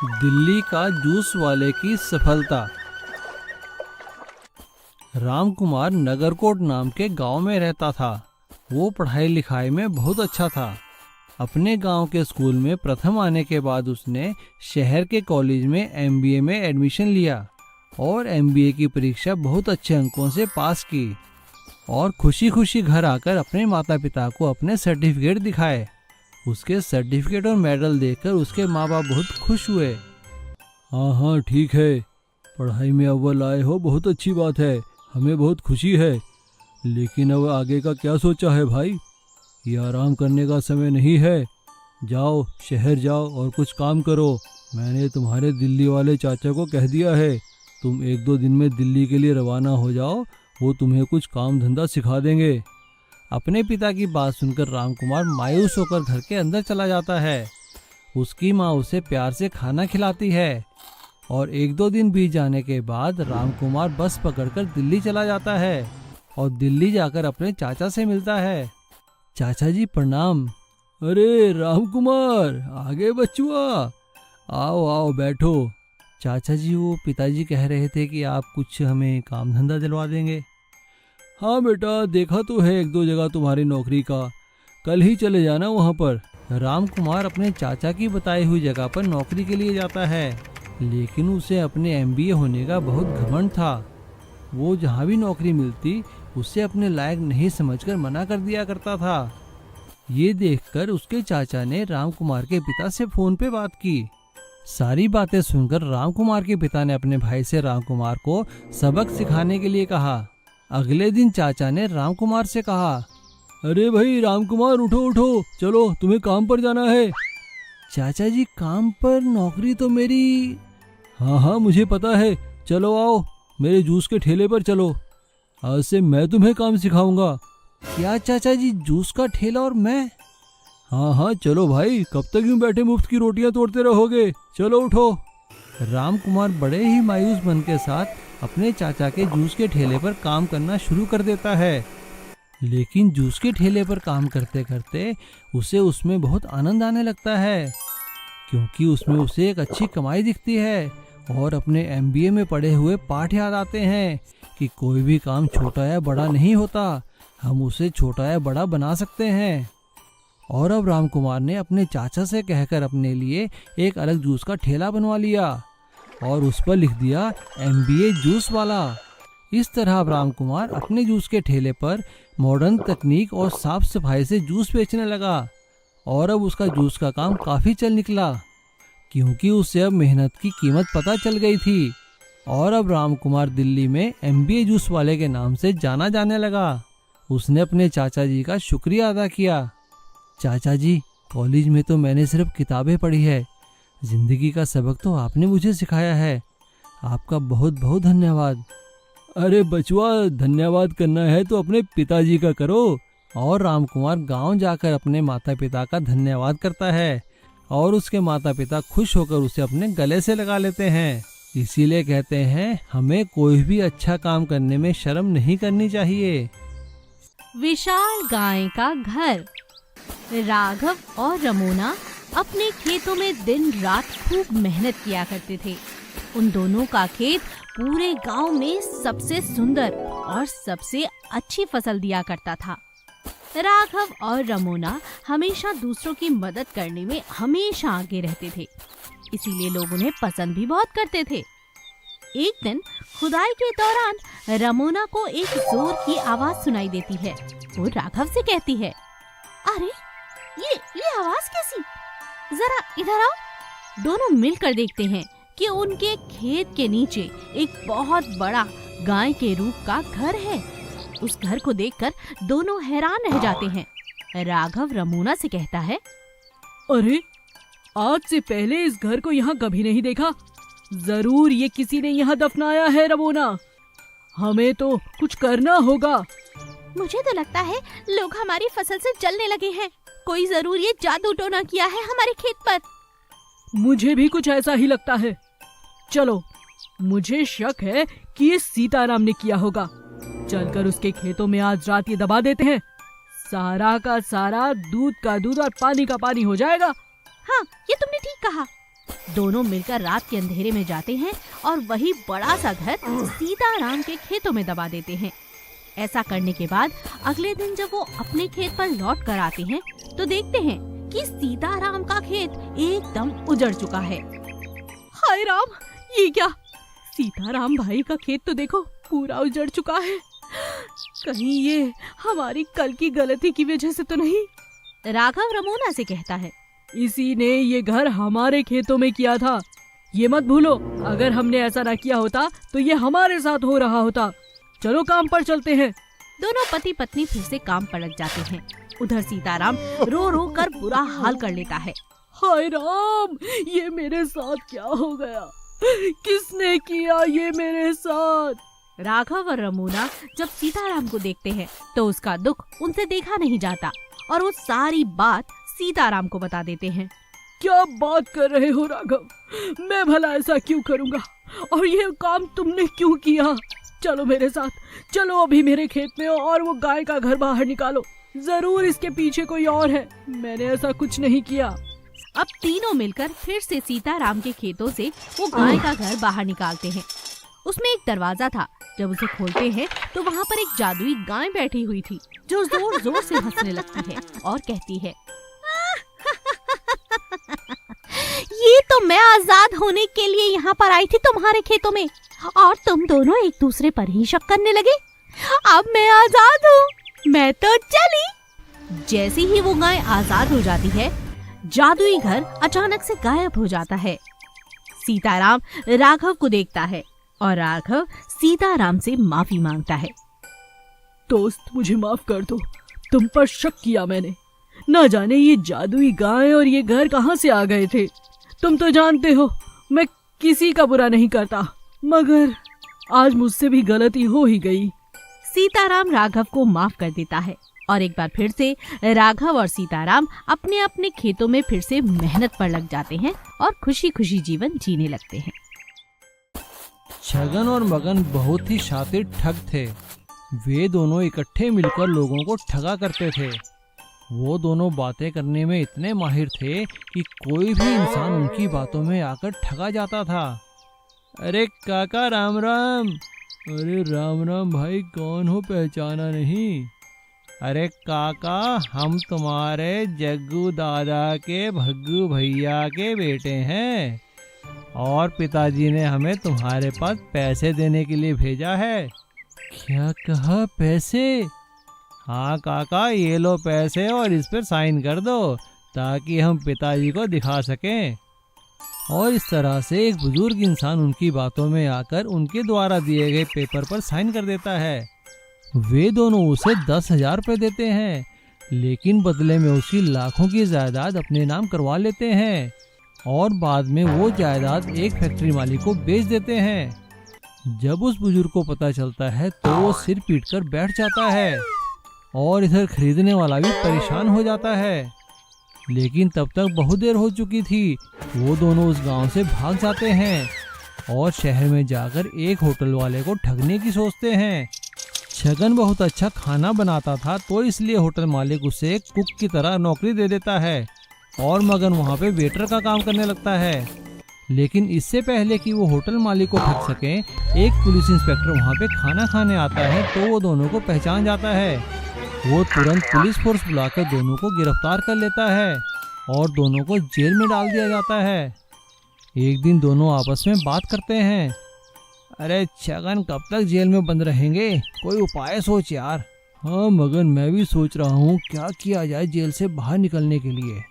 दिल्ली का जूस वाले की सफलता। रामकुमार नगरकोट नाम के गांव में रहता था। वो पढ़ाई लिखाई में बहुत अच्छा था। अपने गांव के स्कूल में प्रथम आने के बाद उसने शहर के कॉलेज में एमबीए में एडमिशन लिया और एमबीए की परीक्षा बहुत अच्छे अंकों से पास की और खुशी खुशी घर आकर अपने माता पिता को अपने सर्टिफिकेट दिखाए। उसके सर्टिफिकेट और मेडल देखकर उसके माँ बाप बहुत खुश हुए। हाँ हाँ ठीक है, पढ़ाई में अव्वल आए हो, बहुत अच्छी बात है, हमें बहुत खुशी है। लेकिन अब आगे का क्या सोचा है भाई? ये आराम करने का समय नहीं है। जाओ शहर जाओ और कुछ काम करो। मैंने तुम्हारे दिल्ली वाले चाचा को कह दिया है, तुम 1-2 दिन में दिल्ली के लिए रवाना हो जाओ, वो तुम्हें कुछ काम धंधा सिखा देंगे। अपने पिता की बात सुनकर रामकुमार मायूस होकर घर के अंदर चला जाता है। उसकी माँ उसे प्यार से खाना खिलाती है और 1-2 दिन बीत जाने के बाद रामकुमार बस पकड़कर दिल्ली चला जाता है और दिल्ली जाकर अपने चाचा से मिलता है। चाचा जी प्रणाम। अरे रामकुमार, आगे बचुआ, आओ आओ बैठो। चाचा जी, वो पिताजी कह रहे थे कि आप कुछ हमें काम धंधा दिलवा देंगे। हाँ बेटा, देखा तो है 1-2 जगह तुम्हारी नौकरी का, कल ही चले जाना वहाँ पर। रामकुमार अपने चाचा की बताई हुई जगह पर नौकरी के लिए जाता है, लेकिन उसे अपने एमबीए होने का बहुत घमंड था। वो जहाँ भी नौकरी मिलती उसे अपने लायक नहीं समझकर मना कर दिया करता था। ये देखकर उसके चाचा ने रामकुमार के पिता से फोन पे बात की। सारी बातें सुनकर रामकुमार के पिता ने अपने भाई से रामकुमार को सबक सिखाने के लिए कहा। अगले दिन चाचा ने रामकुमार से कहा, अरे भाई रामकुमार, उठो उठो, चलो तुम्हें काम पर जाना है। चाचा जी, काम पर? नौकरी तो मेरी। हाँ हाँ मुझे पता है, चलो आओ मेरे जूस के ठेले पर चलो, आज से मैं तुम्हें काम सिखाऊंगा। क्या चाचा जी, जूस का ठेला और मैं? हाँ हाँ चलो भाई, कब तक यूं बैठे मुफ्त की रोटियां तोड़ते रहोगे, चलो उठो। रामकुमार बड़े ही मायूस मन के साथ अपने चाचा के जूस के ठेले पर काम करना शुरू कर देता है। लेकिन जूस के ठेले पर काम करते करते उसे उसमें बहुत आनंद आने लगता है, क्योंकि उसमें उसे एक अच्छी कमाई दिखती है और अपने एमबीए में पढ़े हुए पाठ याद आते हैं कि कोई भी काम छोटा या बड़ा नहीं होता, हम उसे छोटा या बड़ा बना सकते हैं। और अब रामकुमार ने अपने चाचा से कहकर अपने लिए एक अलग जूस का ठेला बनवा लिया और उस पर लिख दिया एमबीए जूस वाला। इस तरह अब रामकुमार अपने जूस के ठेले पर मॉडर्न तकनीक और साफ सफाई से जूस बेचने लगा और अब उसका जूस का काम काफ़ी चल निकला, क्योंकि उसे अब मेहनत की कीमत पता चल गई थी। और अब रामकुमार दिल्ली में एमबीए जूस वाले के नाम से जाना जाने लगा। उसने अपने चाचा जी का शुक्रिया अदा किया। चाचा जी, कॉलेज में तो मैंने सिर्फ किताबें पढ़ी है, जिंदगी का सबक तो आपने मुझे सिखाया है, आपका बहुत बहुत धन्यवाद। अरे बचुआ, धन्यवाद करना है तो अपने पिताजी का करो। और रामकुमार गांव जाकर अपने माता पिता का धन्यवाद करता है और उसके माता पिता खुश होकर उसे अपने गले से लगा लेते हैं। इसीलिए कहते हैं, हमें कोई भी अच्छा काम करने में शर्म नहीं करनी चाहिए। विशाल गाय का घर। राघव और रमोना अपने खेतों में दिन रात खूब मेहनत किया करते थे। उन दोनों का खेत पूरे गांव में सबसे सुंदर और सबसे अच्छी फसल दिया करता था। राघव और रमोना हमेशा दूसरों की मदद करने में हमेशा आगे रहते थे, इसीलिए लोग उन्हें पसंद भी बहुत करते थे। एक दिन खुदाई के दौरान रमोना को एक जोर की आवाज सुनाई देती है। वो राघव से कहती है, अरे ये आवाज कैसी? जरा इधर आओ। दोनों मिलकर देखते हैं कि उनके खेत के नीचे एक बहुत बड़ा गाय के रूप का घर है। उस घर को देखकर दोनों हैरान रह जाते हैं। राघव रमोना से कहता है, अरे आज से पहले इस घर को यहाँ कभी नहीं देखा, जरूर ये किसी ने यहाँ दफनाया है रमोना, हमें तो कुछ करना होगा। मुझे तो लगता है लोग हमारी फसल से जलने लगे हैं, कोई जरूर ये जादू टोना किया है हमारे खेत पर। मुझे भी कुछ ऐसा ही लगता है। चलो, मुझे शक है कि ये सीताराम ने किया होगा। चलकर उसके खेतों में आज रात ये दबा देते हैं, सारा का सारा दूध का दूध और पानी का पानी हो जाएगा। हाँ, ये तुमने ठीक कहा। दोनों मिलकर रात के अंधेरे में जाते हैं और वही बड़ा सा घर सीताराम के खेतों में दबा देते हैं। ऐसा करने के बाद अगले दिन जब वो अपने खेत पर लौट कर आते हैं तो देखते हैं कि सीताराम का खेत एकदम उजड़ चुका है। हाय राम, ये क्या? सीताराम भाई का खेत तो देखो पूरा उजड़ चुका है। कहीं ये हमारी कल की गलती की वजह से तो नहीं? राघव रमोना से कहता है, इसी ने ये घर हमारे खेतों में किया था। ये मत भूलो, अगर हमने ऐसा ना किया होता तो ये हमारे साथ हो रहा होता। चलो काम पर चलते हैं। दोनों पति पत्नी फिर से काम पर लग जाते हैं। उधर सीताराम रो रो कर बुरा हाल कर लेता है। हाय राम, ये मेरे साथ क्या हो गया? किसने किया ये मेरे साथ? राघव और रमोना जब सीताराम को देखते हैं तो उसका दुख उनसे देखा नहीं जाता और वो सारी बात सीताराम को बता देते हैं। क्या बात कर रहे हो राघव? मैं भला ऐसा क्यों करूँगा? और ये काम तुमने क्यों किया? चलो मेरे साथ, चलो अभी मेरे खेत में और वो गाय का घर बाहर निकालो। जरूर इसके पीछे कोई और है, मैंने ऐसा कुछ नहीं किया। अब तीनों मिलकर फिर से सीताराम के खेतों से वो गाय का घर बाहर निकालते हैं। उसमें एक दरवाजा था। जब उसे खोलते हैं तो वहाँ पर एक जादुई गाय बैठी हुई थी जो जोर जोर से हंसने लगती है और कहती है, ये तो मैं आजाद होने के लिए यहाँ पर आई थी तुम्हारे खेतों में और तुम दोनों एक दूसरे पर ही शक करने लगे। अब मैं आजाद हूँ, मैं तो चली। जैसे ही वो गाय आजाद हो जाती है, जादुई घर अचानक से गायब हो जाता है। सीताराम राघव को देखता है और राघव सीताराम से माफी मांगता है। दोस्त, मुझे माफ कर दो, तुम पर शक किया मैंने। ना जाने ये जादुई गाय और ये घर कहाँ से आ गए थे। तुम तो जानते हो मैं किसी का बुरा नहीं करता, मगर आज मुझसे भी गलती हो ही गई। सीताराम राघव को माफ कर देता है और एक बार फिर से राघव और सीताराम अपने अपने खेतों में फिर से मेहनत पर लग जाते हैं और खुशी खुशी जीवन जीने लगते हैं। छगन और मगन बहुत ही शातिर ठग थे। वे दोनों इकट्ठे मिलकर लोगों को ठगा करते थे। वो दोनों बातें करने में इतने माहिर थे कि कोई भी इंसान उनकी बातों में आकर ठगा जाता था। अरे काका राम राम। अरे राम राम भाई, कौन हो, पहचाना नहीं? अरे काका, हम तुम्हारे जग्गू दादा के भग्गू भैया के बेटे हैं और पिताजी ने हमें तुम्हारे पास पैसे देने के लिए भेजा है। क्या कहा, पैसे? हाँ काका, ये लो पैसे और इस पर साइन कर दो ताकि हम पिताजी को दिखा सकें। और इस तरह से एक बुजुर्ग इंसान उनकी बातों में आकर उनके द्वारा दिए गए पेपर पर साइन कर देता है। वे दोनों उसे 10,000 रुपये देते हैं, लेकिन बदले में उसकी लाखों की जायदाद अपने नाम करवा लेते हैं और बाद में वो जायदाद एक फैक्ट्री मालिक को बेच देते हैं। जब उस बुजुर्ग को पता चलता है तो वो सिर पीट कर बैठ जाता है और इधर खरीदने वाला भी परेशान हो जाता है। लेकिन तब तक बहुत देर हो चुकी थी। वो दोनों उस गांव से भाग जाते हैं और शहर में जाकर एक होटल वाले को ठगने की सोचते हैं। छगन बहुत अच्छा खाना बनाता था तो इसलिए होटल मालिक उसे एक कुक की तरह नौकरी दे देता है और मगन वहाँ पे वेटर का काम करने लगता है। लेकिन इससे पहले कि वो होटल मालिक को ठग सके, एक पुलिस इंस्पेक्टर वहाँ पे खाना खाने आता है तो वो दोनों को पहचान जाता है। वो तुरंत पुलिस फोर्स बुलाकर दोनों को गिरफ्तार कर लेता है और दोनों को जेल में डाल दिया जाता है। एक दिन दोनों आपस में बात करते हैं। अरे छगन, कब तक जेल में बंद रहेंगे? कोई उपाय सोच यार। हाँ मगन, मैं भी सोच रहा हूँ क्या किया जाए जेल से बाहर निकलने के लिए।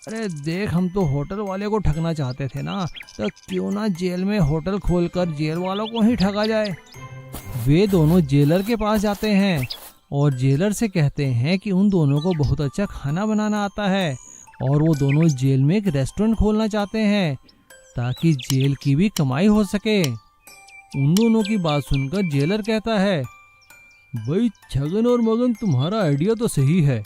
अरे देख, हम तो होटल वाले को ठगना चाहते थे ना, तो क्यों ना जेल में होटल खोलकर जेल वालों को ही ठगा जाए। वे दोनों जेलर के पास जाते हैं और जेलर से कहते हैं कि उन दोनों को बहुत अच्छा खाना बनाना आता है और वो दोनों जेल में एक रेस्टोरेंट खोलना चाहते हैं ताकि जेल की भी कमाई हो सके। उन दोनों की बात सुनकर जेलर कहता है, भाई छगन और मगन, तुम्हारा आइडिया तो सही है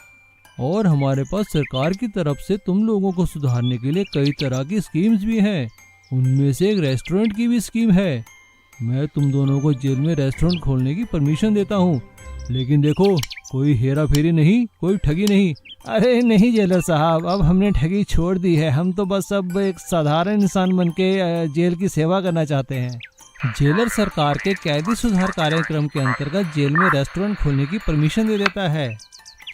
और हमारे पास सरकार की तरफ से तुम लोगों को सुधारने के लिए कई तरह की स्कीम्स भी हैं। उनमें से एक रेस्टोरेंट की भी स्कीम है। मैं तुम दोनों को जेल में रेस्टोरेंट खोलने की परमिशन देता हूँ, लेकिन देखो कोई हेरा फेरी नहीं, कोई ठगी नहीं। अरे नहीं जेलर साहब, अब हमने ठगी छोड़ दी है। हम तो बस अब एक साधारण इंसान बन के जेल की सेवा करना चाहते हैं। जेलर सरकार के कैदी सुधार कार्यक्रम के अंतर्गत जेल में रेस्टोरेंट खोलने की परमिशन दे देता है।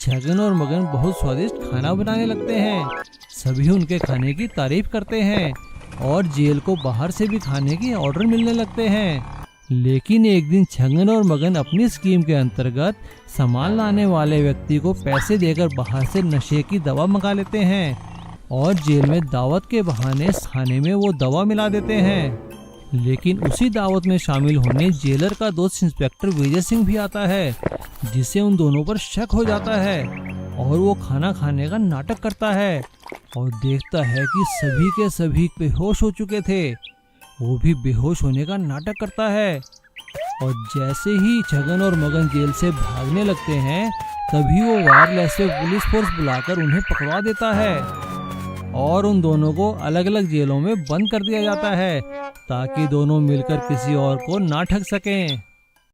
छगन और मगन बहुत स्वादिष्ट खाना बनाने लगते हैं। सभी उनके खाने की तारीफ करते हैं और जेल को बाहर से भी खाने की ऑर्डर मिलने लगते हैं। लेकिन एक दिन छगन और मगन अपनी स्कीम के अंतर्गत सामान लाने वाले व्यक्ति को पैसे देकर बाहर से नशे की दवा मंगा लेते हैं और जेल में दावत के बहाने खाने में वो दवा मिला देते हैं। लेकिन उसी दावत में शामिल होने जेलर का दोस्त इंस्पेक्टर विजय सिंह भी आता है, जिसे उन दोनों पर शक हो जाता है और वो खाना खाने का नाटक करता है और देखता है कि सभी के सभी बेहोश हो चुके थे। वो भी बेहोश होने का नाटक करता है और जैसे ही छगन और मगन जेल से भागने लगते हैं तभी वो वायरलेस से पुलिस फोर्स बुलाकर उन्हें पकड़वा देता है और उन दोनों को अलग अलग जेलों में बंद कर दिया जाता है ताकि दोनों मिलकर किसी और को ना ठग सकें।